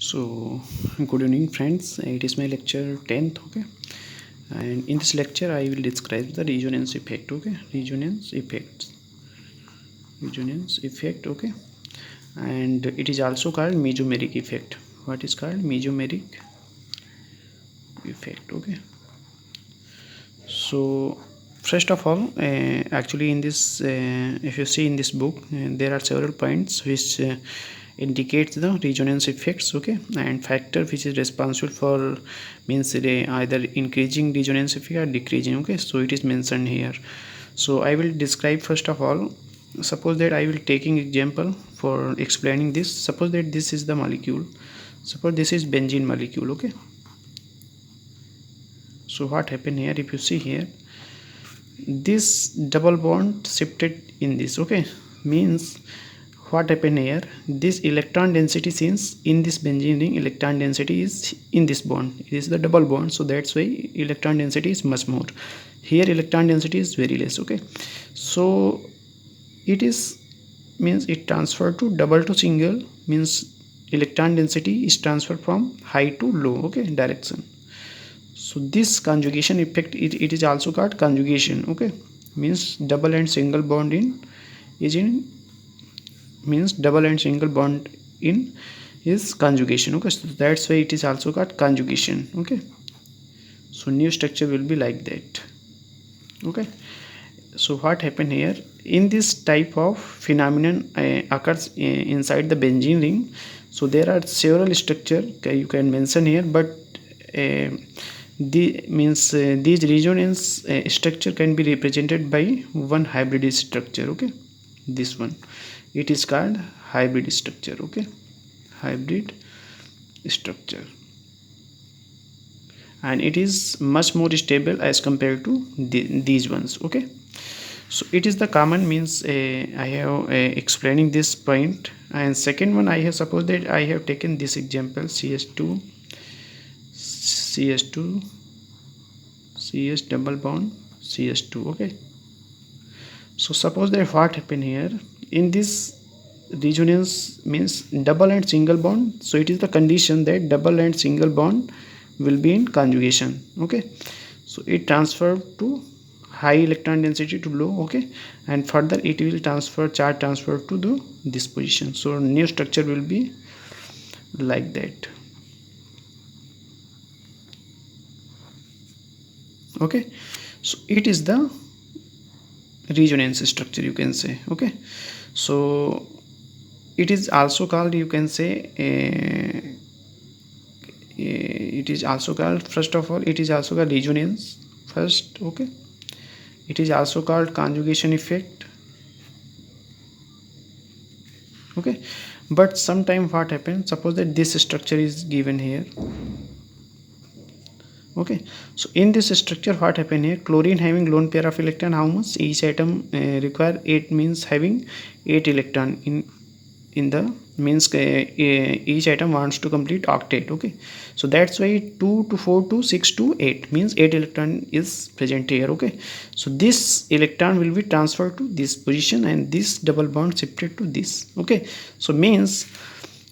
So good evening friends, it is my lecture 10th. Okay, and in this lecture I will describe the resonance effect. Okay, resonance effect. Okay, and it is also called mesomeric effect. What is called mesomeric effect? Okay, so first of all, actually in this if you see in this book, there are several points which indicates the resonance effects. Okay, and factor which is responsible for means either increasing resonance effect or decreasing. Okay, so it is mentioned here. So I will describe first of all. Suppose that I will taking example for explaining this. Suppose that this is the molecule. Suppose this is benzene molecule. Okay, so what happened here? If you see here, this double bond shifted in this. Okay, means what happened here, this electron density, since in this benzene ring electron density is in this bond, it is the double bond, so that's why electron density is much more. Here electron density is very less. Okay, so it is means it transferred to double to single, means electron density is transferred from high to low. Okay, direction. So this conjugation effect, it is also called conjugation. Okay, means double and single bond in is in means double and single bond in is conjugation. Okay, so that's why it is also called conjugation. Okay, so new structure will be like that. Okay, so what happened here, in this type of phenomenon occurs inside the benzene ring. So there are several structure you can mention here, but these resonance structure can be represented by one hybrid structure. Okay, this one, it is called hybrid structure. Okay, hybrid structure, and it is much more stable as compared to these ones. Okay, so it is the common means I have explaining this point. And second one, I have supposed that I have taken this example CS2 CS double bond CS2. Okay, so suppose that what happened here, in this resonance means double and single bond, so it is the condition that double and single bond will be in conjugation. Okay, so it transfer to high electron density to low. Okay, and further it will transfer charge transfer to this position, so new structure will be like that. Okay, so it is the resonance structure, you can say. Okay, so it is also called, you can say, it is also called, first of all, it is also called resonance first. Okay, it is also called conjugation effect. Okay, but sometime what happens, suppose that this structure is given here. Okay, so in this structure what happened here, chlorine having lone pair of electron, how much each atom require 8, means having 8 electron in the means each atom wants to complete octet. Okay, so that's why 2 to 4 to 6 to 8 means 8 electron is present here. Okay, so this electron will be transferred to this position and this double bond shifted to this. Okay, so means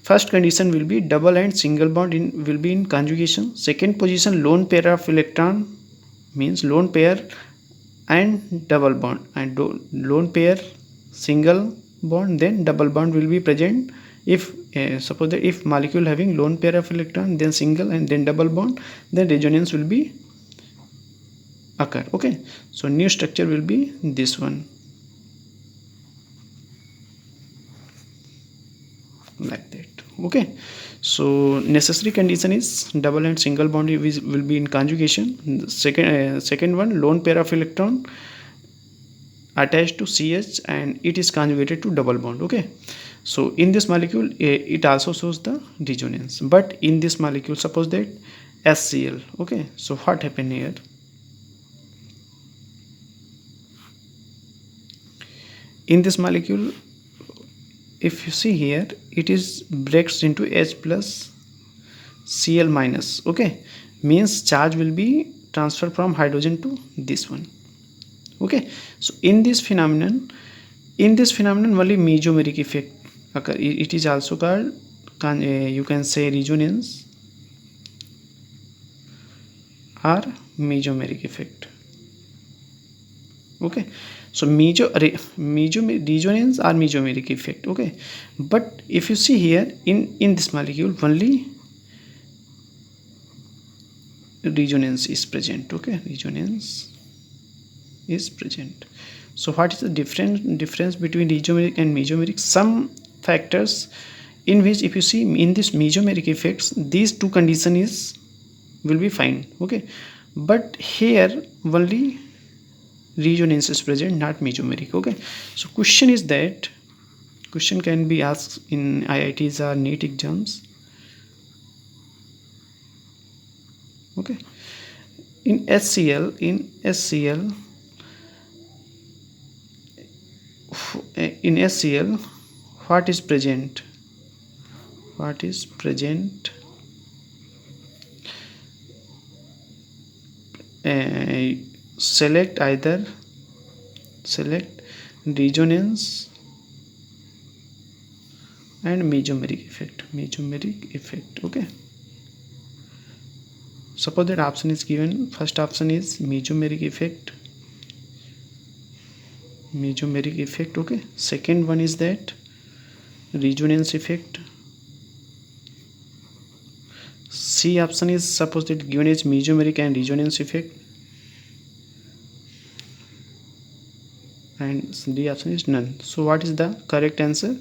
first condition will be double and single bond will be in conjugation. Second position, lone pair of electron, means lone pair and double bond, and lone pair single bond, then double bond will be present. If suppose that if molecule having lone pair of electron, then single and then double bond, then resonance will be occur. Okay, so new structure will be this one, like that. Okay, so necessary condition is double and single bond will be in conjugation. Second one, lone pair of electron attached to CH and it is conjugated to double bond. Okay, so in this molecule it also shows the resonance, but in this molecule, suppose that HCl. Okay, so what happened here, in this molecule, if you see here, it is breaks into H plus Cl minus. Okay, means charge will be transferred from hydrogen to this one. Okay, so in this phenomenon only mesomeric effect occur. It is also called you can say resonance or mesomeric effect. Okay, so resonance or mesomeric effect. Okay, but if you see here in this molecule only resonance is present. Okay, resonance is present. So what is the difference between resomeric and mesomeric? Some factors in which, if you see in this mesomeric effects, these two conditions will be fine. Okay, but here only resonance is present, not mesomeric. Okay, so question can be asked in IITs or NEET exams. Okay, in SCL what is present? Select resonance and mesomeric effect. Okay, suppose that option is given. First option is mesomeric effect. Okay, second one is that resonance effect. C option is suppose that given is mesomeric and resonance effect, and D option is none. So what is the correct answer?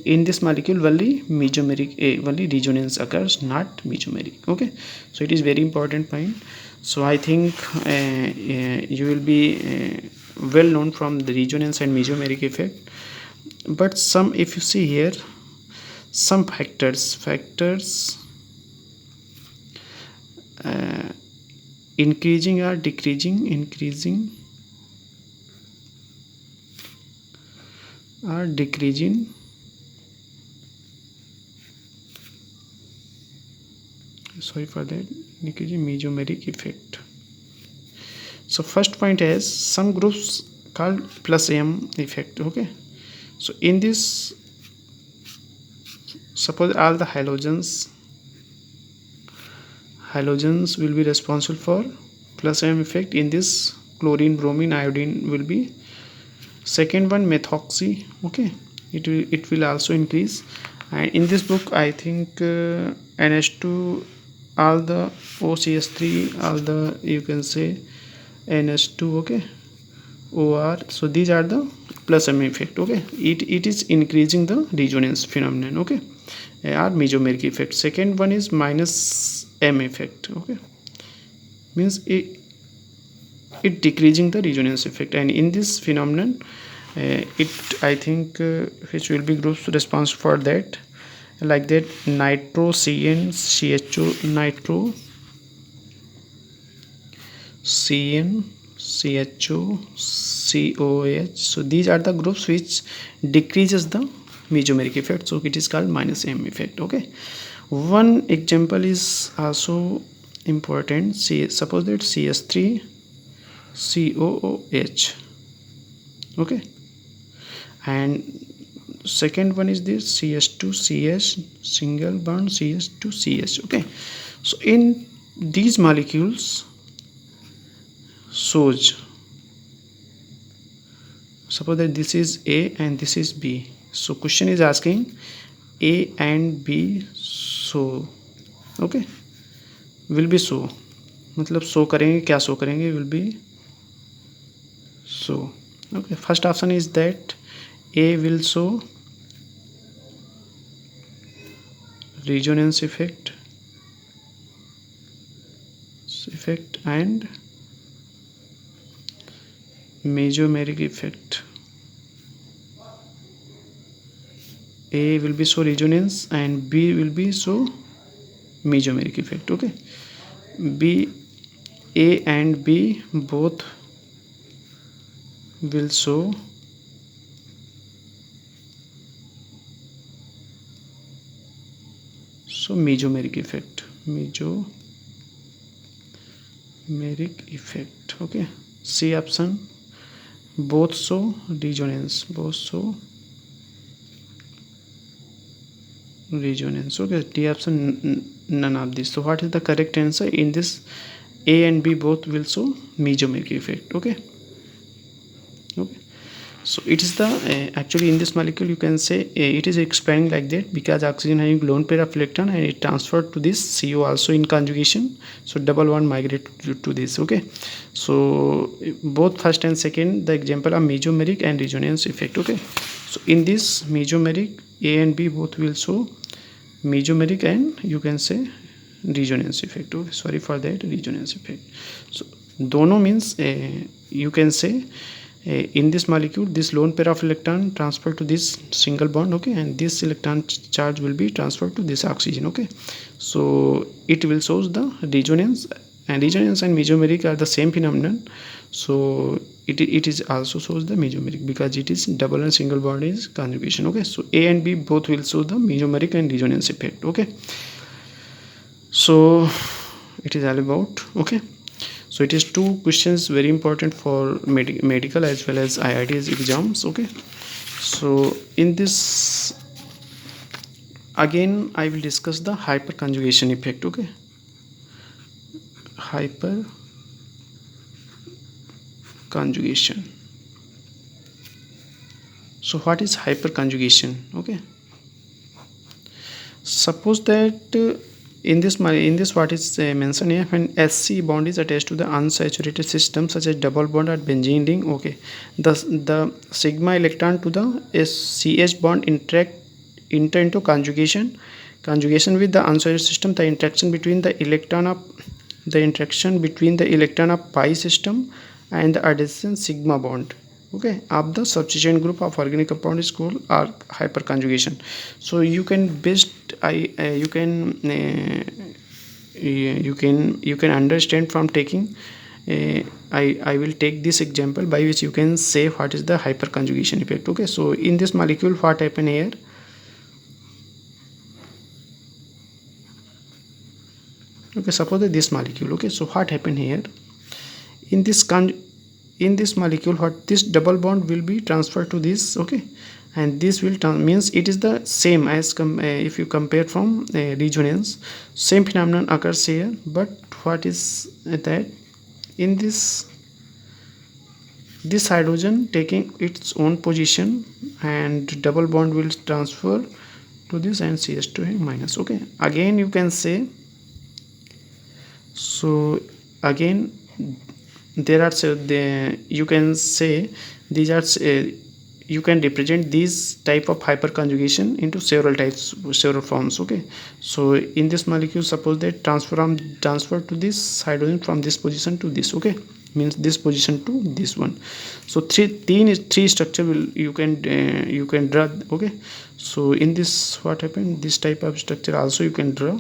In this molecule only only resonance occurs, not mesomeric. Okay, so it is very important point. So I think you will be well known from the resonance and mesomeric effect, but some, if you see here, some factors increasing or decreasing sorry for that, decreasing mesomeric effect. So first point is some groups called plus M effect. Okay, so in this, suppose all the halogens will be responsible for plus M effect. In this, chlorine, bromine, iodine will be. Second one, methoxy. Okay, it will also increase. And in this book I think NH2, all the OCS3, all the, you can say NH2. Okay, OR. So these are the plus M effect. Okay, it is increasing the resonance phenomenon. Okay, or mesomeric effect. Second one is minus M effect. Okay, means it decreasing the resonance effect. And in this phenomenon, I think which will be groups responsible for that, like that nitro CN CHO, nitro CN CHO COH. So these are the groups which decreases the mesomeric effect, so it is called minus M effect. Okay, one example is also important. Suppose that CS3 COOH. Okay, and second one is this CS2CS, single bond CS2CS. Okay, so in these molecules shows, suppose that this is A and this is B. So question is asking A and B so. Okay, will be so, मतलब show करेंगे, क्या show करेंगे, will be so. Okay, first option is that A will show resonance effect and mesomeric effect. A will be show resonance and B will be show mesomeric effect. Okay, A and B both will show mesomeric effect. Okay, C option, both show resonance, resonance. Okay, D option, none of this. So what is the correct answer? In this, A and B both will show Mesomeric effect. Okay. So it is the actually in this molecule you can say it is expanding like that because oxygen having lone pair of electron and it transferred to this CO also in conjugation. So double bond migrate to this. Okay, so both first and second the example are mesomeric and resonance effect. Okay, so in this mesomeric, A and B both will show mesomeric and you can say resonance effect. Okay, sorry for that, resonance effect. So dono means you can say in this molecule this lone pair of electron transferred to this single bond. Okay, and this electron charge will be transferred to this oxygen. Okay, so it will shows the resonance, and resonance and mesomeric are the same phenomenon. So it is also shows the mesomeric because it is double and single bond is conjugation. Okay, so A and B both will show the mesomeric and resonance effect. Okay, so it is all about. Okay, so it is two questions very important for medical as well as IITs exams. Okay, so in this again I will discuss the hyperconjugation effect. Okay, hyperconjugation. So what is hyperconjugation? Okay, suppose that in this what is mentioned here, when SC bond is attached to the unsaturated system such as double bond or benzene ring. Okay, the sigma electron to the CH bond enter into conjugation with the unsaturated system. The interaction between the electron of pi system and the adjacent sigma bond, okay, of the substituent group of organic compound is called hyperconjugation. So you can you can understand from taking I will take this example by which you can say what is the hyperconjugation effect. Okay, so in this molecule what happen here, okay, suppose that this molecule, okay, so what happened here in this molecule, what this double bond will be transferred to this. Okay, and this will means it is the same as if you compare from resonance, same phenomenon occurs here. But what is that in this hydrogen taking its own position and double bond will transfer to this and CH2 minus. Okay, again you can say, so again there are you can say these are you can represent these type of hyperconjugation into several forms. Okay, so in this molecule suppose that transfer to this hydrogen from this position to this. Okay, means this position to this one. So three structure will you can draw. Okay, so in this what happened, this type of structure also you can draw.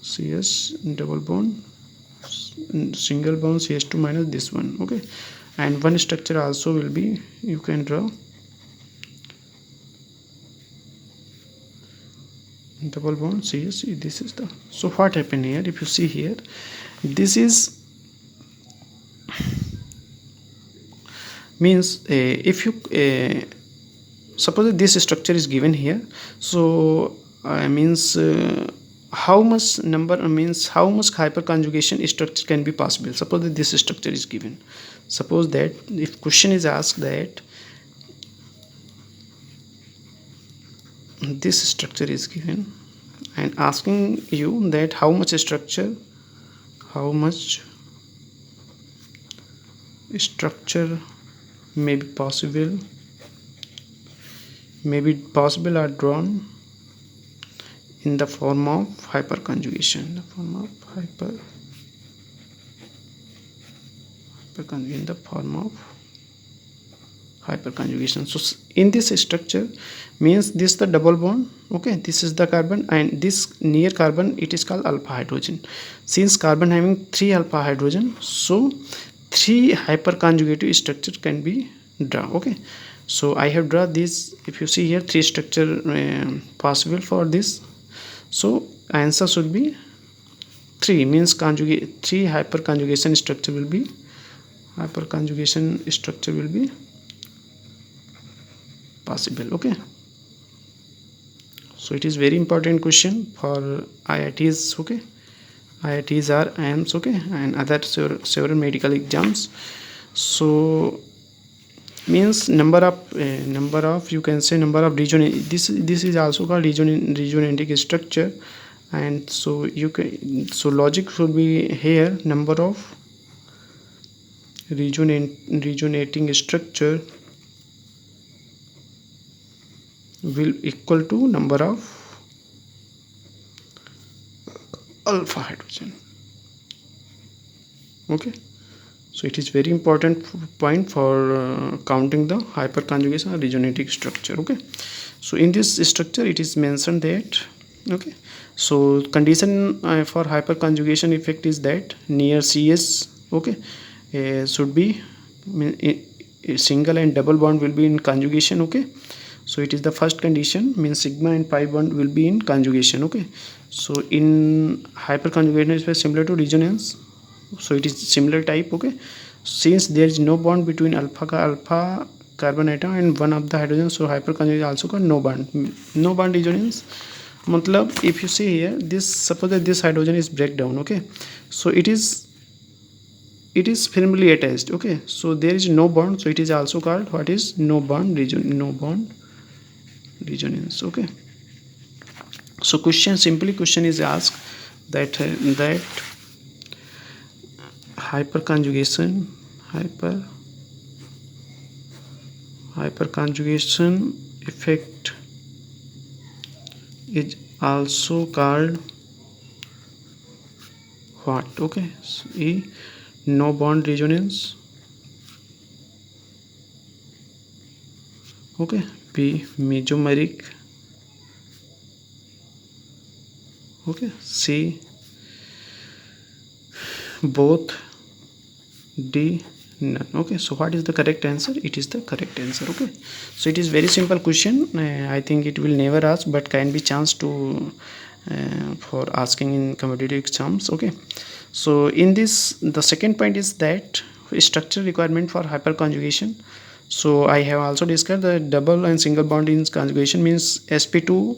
CS double bond single bond CH2 minus this one. Okay, and one structure also will be you can draw double bond CS. This is the, so what happened here, if you see here, this is means if you suppose this structure is given here, so means how much number means how much hyperconjugation structure can be possible. Suppose that this structure is given, suppose that if question is asked that this structure is given and asking you that how much structure may be possible or drawn in the form of hyperconjugation, in the form of hyperconjugation. So in this structure means this the double bond. Okay, this is the carbon and this near carbon it is called alpha hydrogen. Since carbon having 3 alpha hydrogen, so 3 hyperconjugative structure can be drawn. Okay, so I have drawn this. If you see here 3 structure possible for this, so answer should be 3, means 3 hyperconjugation structure will be possible. Okay, So it is very important question for IITs, okay. IITs are IIMs, okay, and other several medical exams. So means number of you can say number of region. This is also called regionating structure, and so you can, so logic should be here, number of regionating structure will equal to number of alpha hydrogen, okay. So it is very important point for counting the hyperconjugation or regionating structure, okay. So in this structure it is mentioned that, okay, so condition for hyperconjugation effect is that near CS, okay, should be a single and double bond will be in conjugation, okay. So it is the first condition, means sigma and pi bond will be in conjugation, okay. So in hyperconjugation is very similar to resonance, so it is similar type, okay. Since there is no bond between alpha carbon atom and one of the hydrogen, so hyperconjugation is also called no bond resonance. Matlab, if you see here, this, suppose that this hydrogen is breakdown, okay, so it is firmly attached, okay, so there is no bond, so it is also called what is no bond resonance, okay. So question is asked that hyperconjugation effect is also called what, okay. So E, no bond resonance, okay. B, mesomeric, okay. C, both. D, none, okay. So what is the correct answer? It is the correct answer, okay. So it is very simple question. I think it will never ask, but can be chance to for asking in competitive exams, okay. So in this, the second point is that structure requirement for hyperconjugation. So I have also discussed the double and single bond in conjugation, means sp2,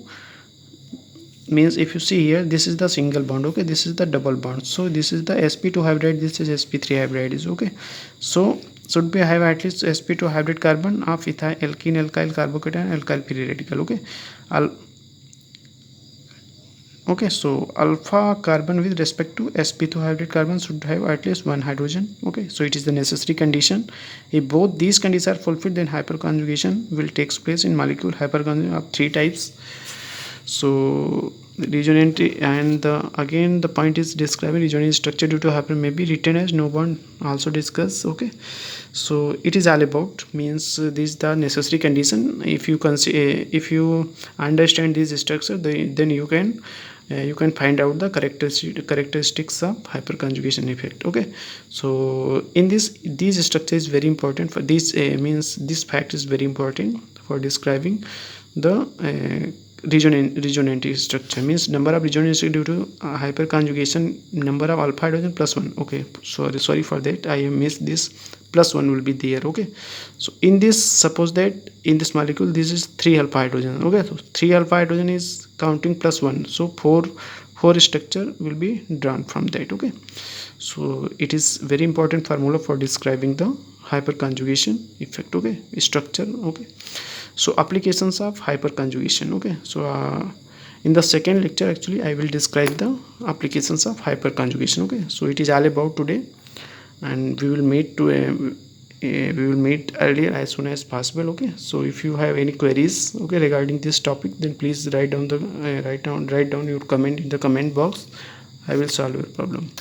means if you see here, this is the single bond, okay, this is the double bond, so this is the sp2 hybrid, this is sp3 hybrid is, okay. So should be have at least sp2 hybrid carbon of ethyl alkene alkyl carbocation alkyl free radical, okay. Okay, so alpha carbon with respect to sp2 hybrid carbon should have at least one hydrogen, okay. So it is the necessary condition. If both these conditions are fulfilled, then hyperconjugation will takes place in molecule hyperconjugation of three types. So resonant, and again the point is describing resonant structure due to hyper may be written as no bond, also discuss, okay. So it is all about, means this is the necessary condition. If you if you understand this structure, then you can find out the characteristics of hyperconjugation effect, okay. So in this structure is very important for this, means this fact is very important for describing the resonant structure, means number of resonance due to hyperconjugation, number of alpha hydrogen plus one, okay. Sorry for that, I missed this, plus one will be there, okay. So in this, suppose that in this molecule this is 3 alpha hydrogen, okay. So 3 alpha hydrogen is counting plus one, so four structure will be drawn from that, okay. So it is very important formula for describing the hyperconjugation effect, okay, structure, okay. So applications of hyperconjugation, okay. So in the second lecture actually I will describe the applications of hyperconjugation, okay. So it is all about today, and we will meet earlier as soon as possible, okay. So if you have any queries, okay, regarding this topic, then please write down your comment in the comment box. I will solve your problem.